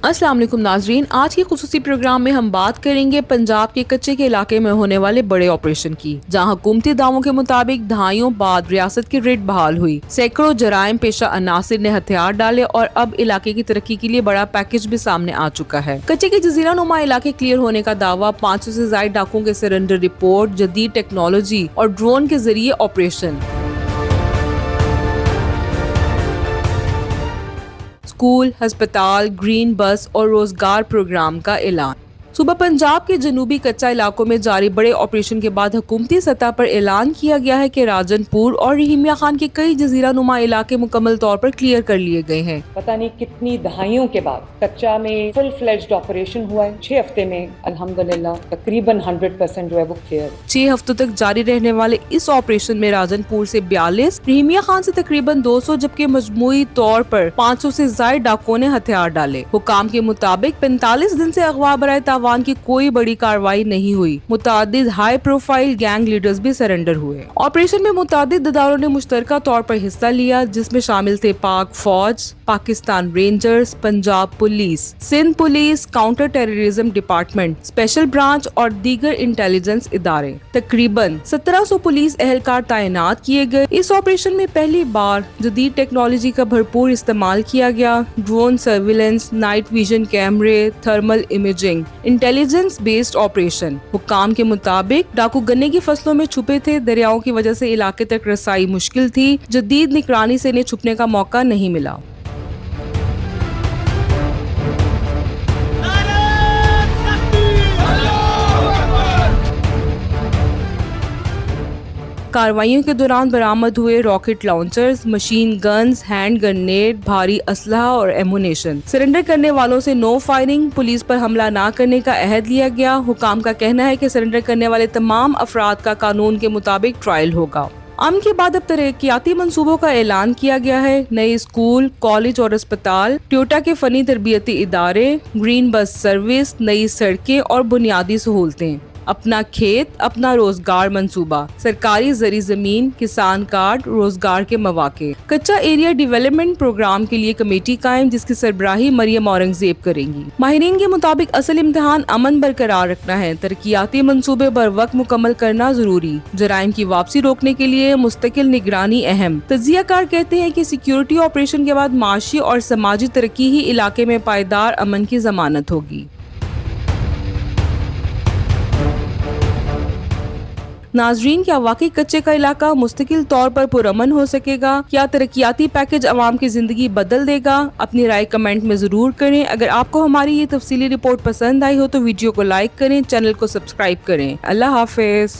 السلام علیکم ناظرین، آج کے خصوصی پروگرام میں ہم بات کریں گے پنجاب کے کچے کے علاقے میں ہونے والے بڑے آپریشن کی، جہاں حکومتی دعووں کے مطابق دہائیوں بعد ریاست کی ریڈ بحال ہوئی، سینکڑوں جرائم پیشہ عناصر نے ہتھیار ڈالے اور اب علاقے کی ترقی کے لیے بڑا پیکج بھی سامنے آ چکا ہے۔ کچے کے جزیرہ نما علاقے کلیئر ہونے کا دعویٰ، 500 سے زائد ڈاکوؤں کے سرنڈر رپورٹ، جدید ٹیکنالوجی اور ڈرون کے ذریعے آپریشن، اسکول، ہسپتال، گرین بس اور روزگار پروگرام کا اعلان۔ صوبہ پنجاب کے جنوبی کچا علاقوں میں جاری بڑے آپریشن کے بعد حکومتی سطح پر اعلان کیا گیا ہے کہ راجن پور اور رحیمیہ خان کے کئی جزیرہ نما علاقے مکمل طور پر کلیئر کر لیے گئے ہیں۔ پتہ نہیں کتنی دہائیوں کے بعد کچا میں فل فلیجڈ آپریشن ہوا ہے۔ 6 ہفتے میں الحمدللہ تقریباً 100% جو ہے وہ کلیئر۔ 6 ہفتوں تک جاری رہنے والے اس آپریشن میں راجن پور سے 42، رحیمیہ خان سے تقریباً 200 جبکہ مجموعی طور پر 500 سے زائد ڈاکوؤں نے ہتھیار ڈالے۔ حکام کے مطابق 45 دن سے اغوا برائے تاوان کی کوئی بڑی کارروائی نہیں ہوئی۔ متعدد ہائی پروفائل گینگ لیڈرز بھی سرنڈر ہوئے۔ آپریشن میں متعدد اداروں نے مشترکہ طور پر حصہ لیا، جس میں شامل تھے پاک فوج، Pakistan rangers, Punjab police, Sindh police, counter terrorism department, special branch اور دیگر انٹیلیجنس ادارے۔ تقریباً 1700 پولیس اہلکار تعینات کیے گئے۔ اس آپریشن میں پہلی بار جدید ٹیکنالوجی کا بھرپور استعمال کیا گیا۔ ڈرون سرویلنس، نائٹ ویژن کیمرے، thermal imaging, intelligence based operation. حکام کے مطابق ڈاکو گنے کی فصلوں میں چھپے تھے، دریاؤں کی وجہ سے علاقے تک رسائی مشکل تھی، جدید نگرانی سے انہیں چھپنے کا موقع نہیں ملا۔ کارروائیوں کے دوران برآمد ہوئے rocket launchers, machine guns, hand grenade, بھاری اسلحہ اور ایمونیشن۔ سرنڈر کرنے والوں سے نو فائرنگ، پولیس پر حملہ نہ کرنے کا عہد لیا گیا۔ حکام کا کہنا ہے کہ سرنڈر کرنے والے تمام افراد کا قانون کے مطابق ٹرائل ہوگا۔ امن کے بعد اب ترقیاتی منصوبوں کا اعلان کیا گیا ہے۔ نئے اسکول، کالج اور اسپتال، ٹویوٹا کے فنی تربیتی ادارے، گرین بس سروس، نئی سڑکیں اور بنیادی سہولتیں۔ اپنا کھیت اپنا روزگار منصوبہ، سرکاری زرعی زمین، کسان کارڈ، روزگار کے مواقع۔ کچا ایریا ڈیولپمنٹ پروگرام کے لیے کمیٹی قائم، جس کی سربراہی مریم اورنگزیب کریں گی۔ ماہرین کے مطابق اصل امتحان امن برقرار رکھنا ہے، ترقیاتی منصوبے بر وقت مکمل کرنا ضروری، جرائم کی واپسی روکنے کے لیے مستقل نگرانی اہم۔ تجزیہ کار کہتے ہیں کہ سیکیورٹی آپریشن کے بعد معاشی اور سماجی ترقی ہی علاقے میں پائیدار امن کی ضمانت ہوگی۔ ناظرین، کیا واقعی کچے کا علاقہ مستقل طور پر پرامن ہو سکے گا؟ کیا ترقیاتی پیکج عوام کی زندگی بدل دے گا؟ اپنی رائے کمنٹ میں ضرور کریں۔ اگر آپ کو ہماری یہ تفصیلی رپورٹ پسند آئی ہو تو ویڈیو کو لائک کریں، چینل کو سبسکرائب کریں۔ اللہ حافظ۔